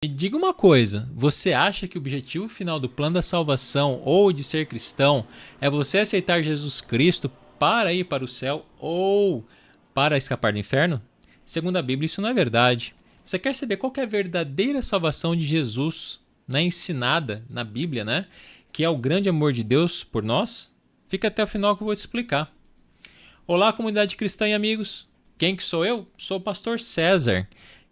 Me diga uma coisa, você acha que o objetivo final do plano da salvação ou de ser cristão é você aceitar Jesus Cristo para ir para o céu ou para escapar do inferno? Segundo a Bíblia, isso não é verdade. Você quer saber qual que é a verdadeira salvação de Jesus, né, ensinada na Bíblia, né? Que é o grande amor de Deus por nós? Fica até o final que eu vou te explicar. Olá, comunidade cristã e amigos. Quem que sou eu? Sou o pastor César,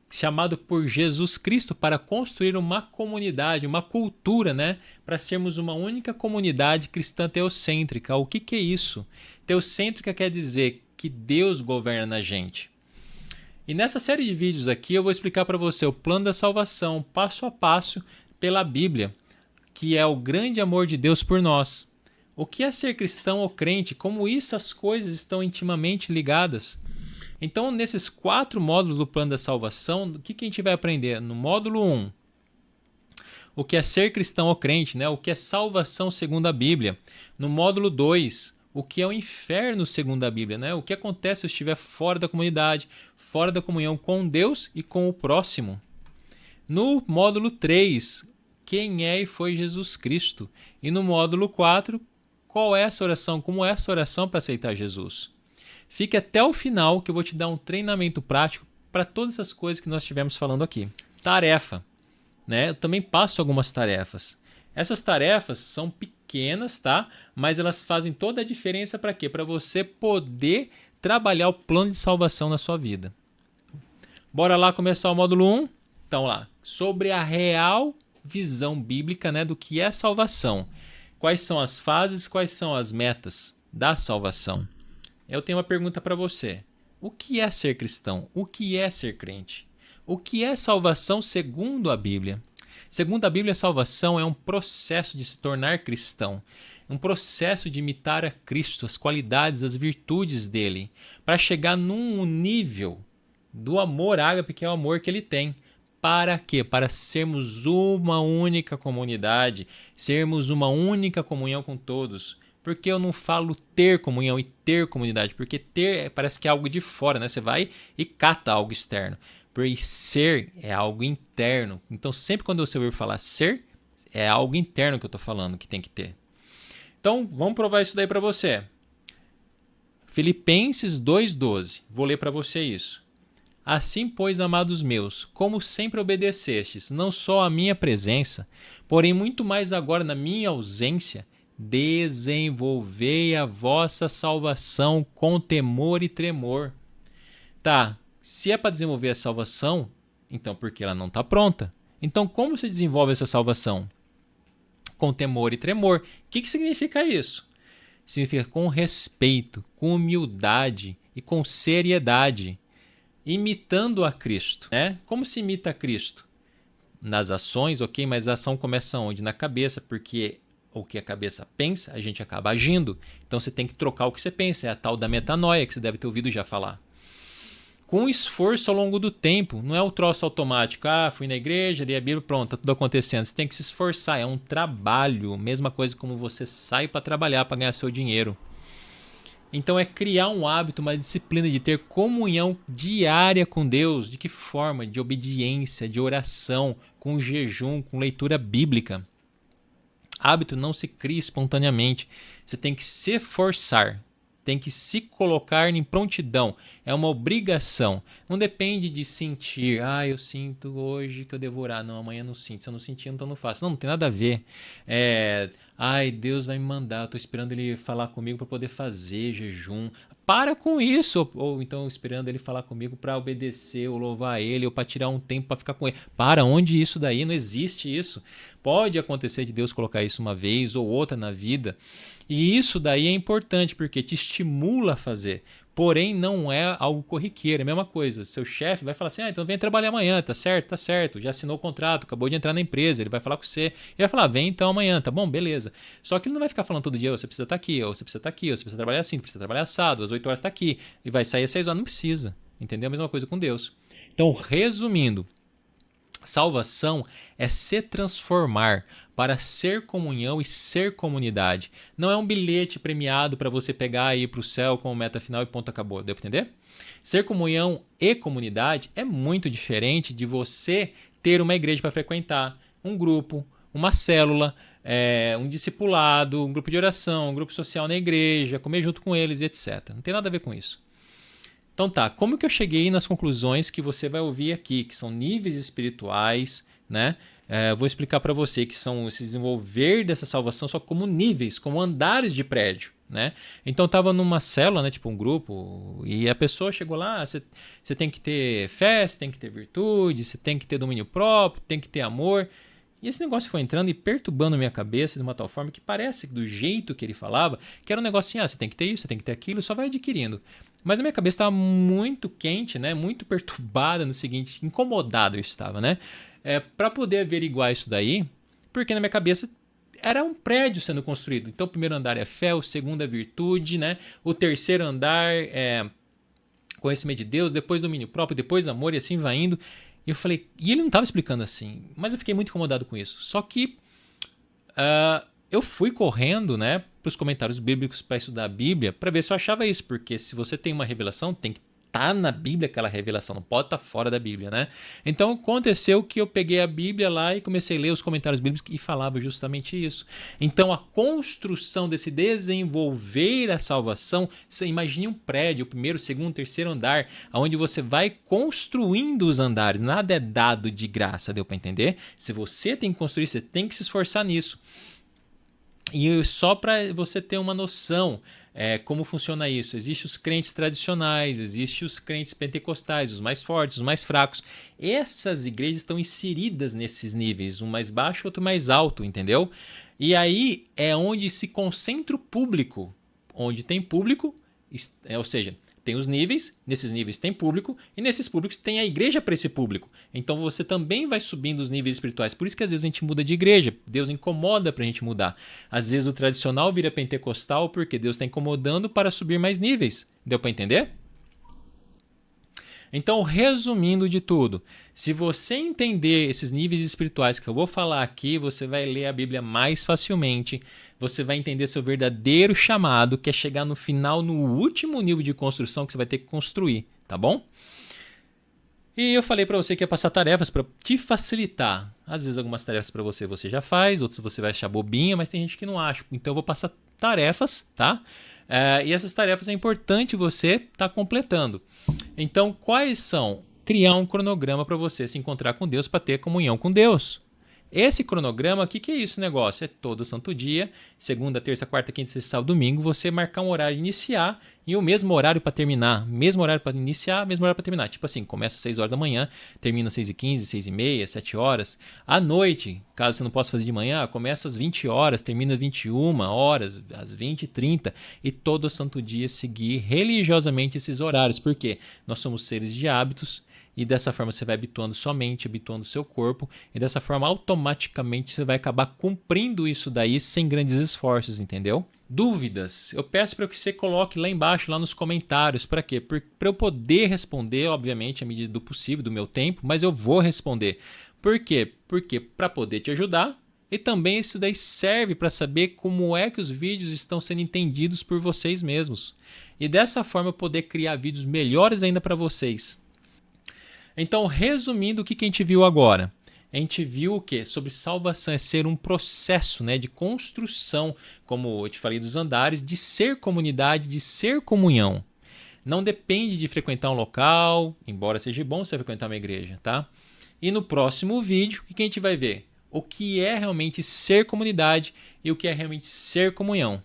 chamado por Jesus Cristo para construir uma comunidade, uma cultura, né? Para sermos uma única comunidade cristã teocêntrica. O que é isso? Teocêntrica quer dizer que Deus governa na gente. E nessa série de vídeos aqui eu vou explicar para você o plano da salvação, passo a passo, pela Bíblia, que é o grande amor de Deus por nós. O que é ser cristão ou crente? Como essas coisas estão intimamente ligadas? Então, nesses 4 módulos do plano da salvação, o que a gente vai aprender? No módulo 1, o que é ser cristão ou crente, né? O que é salvação segundo a Bíblia. No módulo 2, o que é o inferno segundo a Bíblia, né? O que acontece se eu estiver fora da comunidade, fora da comunhão com Deus e com o próximo. No módulo 3, quem é e foi Jesus Cristo. E no módulo 4, qual é essa oração? Como é essa oração para aceitar Jesus? Fique até o final que eu vou te dar um treinamento prático para todas essas coisas que nós estivemos falando aqui. Tarefa, né? Eu também passo algumas tarefas. Essas tarefas são pequenas, tá? Mas elas fazem toda a diferença para quê? Para você poder trabalhar o plano de salvação na sua vida. Bora lá começar o módulo 1? Então lá, sobre a real visão bíblica, né, do que é salvação. Quais são as fases, quais são as metas da salvação? Eu tenho uma pergunta para você. O que é ser cristão? O que é ser crente? O que é salvação segundo a Bíblia? Segundo a Bíblia, a salvação é um processo de se tornar cristão. Um processo de imitar a Cristo, as qualidades, as virtudes dele, para chegar num nível do amor ágape, que é o amor que ele tem. Para quê? Para sermos uma única comunidade, sermos uma única comunhão com todos. Porque eu não falo ter comunhão e ter comunidade? Porque ter parece que é algo de fora, né? Você vai e cata algo externo. Porque ser é algo interno. Então, sempre quando você ouvir falar ser, é algo interno que eu estou falando que tem que ter. Então, vamos provar isso daí para você. Filipenses 2,12. Vou ler para você isso. Assim, pois, amados meus, como sempre obedecestes, não só à minha presença, porém muito mais agora na minha ausência, desenvolvei a vossa salvação com temor e tremor. Tá, se é para desenvolver a salvação, então porque ela não está pronta. Então como se desenvolve essa salvação? Com temor e tremor. O que significa isso? Significa com respeito, com humildade e com seriedade, imitando a Cristo, né? Como se imita a Cristo? Nas ações, ok, mas a ação começa onde? Na cabeça, porque o que a cabeça pensa, a gente acaba agindo. Então você tem que trocar o que você pensa. É a tal da metanoia que você deve ter ouvido já falar. Com esforço ao longo do tempo. Não é o troço automático. Ah, fui na igreja, li a Bíblia, pronto, tá tudo acontecendo. Você tem que se esforçar. É um trabalho. Mesma coisa como você sai para trabalhar, para ganhar seu dinheiro. Então é criar um hábito, uma disciplina de ter comunhão diária com Deus. De que forma? De obediência, de oração, com jejum, com leitura bíblica. Hábito não se cria espontaneamente. Você tem que se forçar. Tem que se colocar em prontidão. É uma obrigação. Não depende de sentir. Ah, eu sinto hoje que eu devo orar. Não, amanhã não sinto. Se eu não sentir, então não faço. Não tem nada a ver. Ai, Deus vai me mandar. Eu tô esperando ele falar comigo para poder fazer jejum. Para com isso. Ou então esperando ele falar comigo para obedecer, ou louvar ele, ou para tirar um tempo para ficar com ele. Para, onde isso daí? Não existe isso. Pode acontecer de Deus colocar isso uma vez ou outra na vida. E isso daí é importante porque te estimula a fazer. Porém, não é algo corriqueiro. É a mesma coisa. Seu chefe vai falar assim, então vem trabalhar amanhã, tá certo? Tá certo. Já assinou o contrato, acabou de entrar na empresa. Ele vai falar com você. Ele vai falar, vem então amanhã, tá bom? Beleza. Só que ele não vai ficar falando todo dia, você precisa estar aqui, ou você precisa estar aqui, ou você precisa trabalhar assim, precisa trabalhar assado, às 8 horas está aqui. E vai sair às 6 horas. Não precisa. Entendeu? A mesma coisa com Deus. Então, resumindo, Salvação é se transformar para ser comunhão e ser comunidade. Não é um bilhete premiado para você pegar e ir para o céu como meta final e ponto, acabou. Deu para entender? Ser comunhão e comunidade é muito diferente de você ter uma igreja para frequentar, um grupo, uma célula, um discipulado, um grupo de oração, um grupo social na igreja, comer junto com eles, etc. Não tem nada a ver com isso. Então tá, como que eu cheguei nas conclusões que você vai ouvir aqui, que são níveis espirituais, né? Vou explicar para você que são se desenvolver dessa salvação só como níveis, como andares de prédio, né? Então eu tava numa célula, né, tipo um grupo, e a pessoa chegou lá, você tem que ter fé, você tem que ter virtude, você tem que ter domínio próprio, tem que ter amor. E esse negócio foi entrando e perturbando a minha cabeça de uma tal forma que parece, do jeito que ele falava, que era um negócio assim, você tem que ter isso, você tem que ter aquilo, só vai adquirindo. Mas a minha cabeça estava muito quente, né? Muito perturbada no seguinte, incomodado eu estava, né? Para poder averiguar isso daí, porque na minha cabeça era um prédio sendo construído. Então o primeiro andar é fé, o segundo é virtude, né? O terceiro andar é conhecimento de Deus, depois domínio próprio, depois amor e assim vai indo. E eu falei, e ele não estava explicando assim, mas eu fiquei muito incomodado com isso. Só que eu fui correndo, né, para os comentários bíblicos para estudar a Bíblia, para ver se eu achava isso, porque se você tem uma revelação, tem que estar na Bíblia aquela revelação, não pode estar fora da Bíblia, né? Então aconteceu que eu peguei a Bíblia lá e comecei a ler os comentários bíblicos e falava justamente isso. Então a construção desse desenvolver a salvação, você imagine um prédio, o primeiro, segundo, terceiro andar, onde você vai construindo os andares, nada é dado de graça, deu para entender? Se você tem que construir, você tem que se esforçar nisso. E só para você ter uma noção como funciona isso, existem os crentes tradicionais, existem os crentes pentecostais, os mais fortes, os mais fracos. Essas igrejas estão inseridas nesses níveis, um mais baixo, outro mais alto, entendeu? E aí é onde se concentra o público, onde tem público, ou seja, tem os níveis, nesses níveis tem público, e nesses públicos tem a igreja para esse público. Então você também vai subindo os níveis espirituais. Por isso que às vezes a gente muda de igreja. Deus incomoda para a gente mudar. Às vezes o tradicional vira pentecostal porque Deus está incomodando para subir mais níveis. Deu para entender? Então, resumindo de tudo, se você entender esses níveis espirituais que eu vou falar aqui, você vai ler a Bíblia mais facilmente, você vai entender seu verdadeiro chamado, que é chegar no final, no último nível de construção que você vai ter que construir, tá bom? E eu falei para você que ia passar tarefas para te facilitar. Às vezes algumas tarefas para você já faz, outras você vai achar bobinha, mas tem gente que não acha. Então eu vou passar tarefas, tá? E essas tarefas é importante você estar completando. Então, quais são? Criar um cronograma para você se encontrar com Deus, para ter comunhão com Deus. Esse cronograma, o que é esse negócio? É todo santo dia, segunda, terça, quarta, quinta, sexta, sábado, domingo, você marcar um horário de iniciar e o mesmo horário para terminar. Mesmo horário para iniciar, mesmo horário para terminar. Tipo assim, começa às 6 horas da manhã, termina às 6h15, 6h30, 7 horas. À noite, caso você não possa fazer de manhã, começa às 20 horas, termina às 21 horas, às 20h30. E todo santo dia seguir religiosamente esses horários. Por quê? Nós somos seres de hábitos. E dessa forma você vai habituando sua mente, habituando seu corpo. E dessa forma automaticamente você vai acabar cumprindo isso daí sem grandes esforços, entendeu? Dúvidas? Eu peço para que você coloque lá embaixo, lá nos comentários. Para quê? Para eu poder responder, obviamente, à medida do possível, do meu tempo. Mas eu vou responder. Por quê? Porque para poder te ajudar. E também isso daí serve para saber como é que os vídeos estão sendo entendidos por vocês mesmos. E dessa forma eu poder criar vídeos melhores ainda para vocês. Então, resumindo o que a gente viu agora. A gente viu o quê? Sobre salvação, é ser um processo, né, de construção, como eu te falei dos andares, de ser comunidade, de ser comunhão. Não depende de frequentar um local, embora seja bom você frequentar uma igreja, tá? E no próximo vídeo, o que a gente vai ver? O que é realmente ser comunidade e o que é realmente ser comunhão.